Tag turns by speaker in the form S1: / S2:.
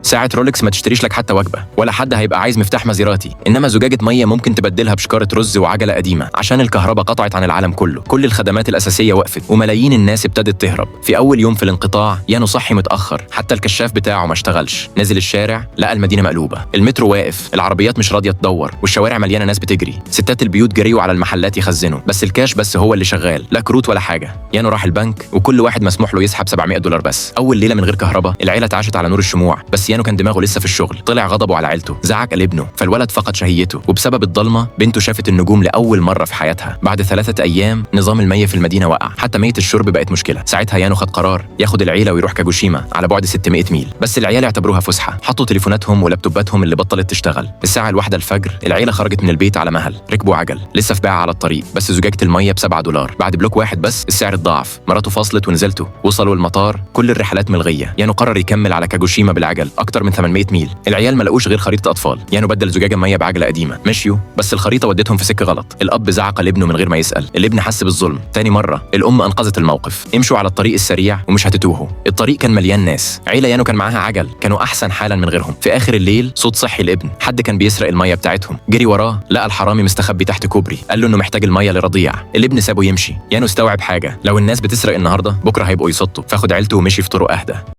S1: ساعة رولكس ما تشتريش لك حتى وجبة، ولا حد هيبقى عايز مفتاح مزيراتي، إنما زجاجة مية ممكن تبدلها بشكارة رز وعجلة قديمة. عشان الكهرباء قطعت عن العالم كله، كل الخدمات الأساسية وقفت وملايين الناس ابتدت تهرب. في أول يوم في الانقطاع يانو صحي متأخر، حتى الكشاف بتاعه ما اشتغلش. نزل الشارع لقى المدينة مقلوبة، المترو واقف، العربيات مش راضية تدور، والشوارع مليانة ناس بتجري. ستات البيوت جريوا على المحلات يخزنوا، بس الكاش بس هو اللي شغال، لا كروت ولا حاجة. يانو راح البنك وكل واحد مسموح له يسحب $700 بس. أول ليلة من غير كهرباء، العيلة اتعاشت على نور الشموع، بس يانو كان دماغه لسه في الشغل. طلع غضبه على عيلته، زعق لابنه، فالولد فقد شهيته. وبسبب الضلمة بنته شافت النجوم لأول مرة في حياتها. بعد 3 أيام نظام المية في المدينة وقع، حتى مية الشرب بقت مشكلة. ساعتها يانو خد قرار ياخد العيلة ويروح كاجوشيما على بعد 600 ميل، بس العيال اعتبروها فسحة. حطوا تليفوناتهم ولابتوباتهم اللي بطلت تشتغل. الساعة 1 الفجر العيلة خرجت من البيت على مهل، ركبوا عجل لسه في باع على الطريق، بس زجاجة المية ب$7. بعد بلوك واحد بس السعر اتضاعف. مراته فصلت ونزلته، وصلوا المطار كل الرحلات ملغية. يانو قرر يكمل على كاجوشيما بالعجل أكتر من 800 ميل. العيال ما لقوش غير خريطة أطفال. يانو بدل زجاجة مية بعجلة قديمة. مشيوا بس الخريطة ودتهم في سكة غلط. الأب زعق لابنه من غير ما يسأل، الابن حس بالظلم. تاني مرة الأم أنقذت الموقف. امشوا على الطريق السريع ومش هتتوهوا. الطريق كان مليان ناس. عيلة يانو كان معاها عجل، كانوا أحسن حالا من غيرهم. في آخر الليل صوت صحي الابن، حد كان بيسرق المية بتاعتهم. جري وراه لقى الحرامي مستخبي تحت كوبري، قال له إنه محتاج المية لرضيع. الابن سابه يمشي. يانو استوعب حاجة، لو الناس بتسرق النهاردة بكرة هيبقوا يسطوا، فاخد عيلته ومشي في طرق أهدى.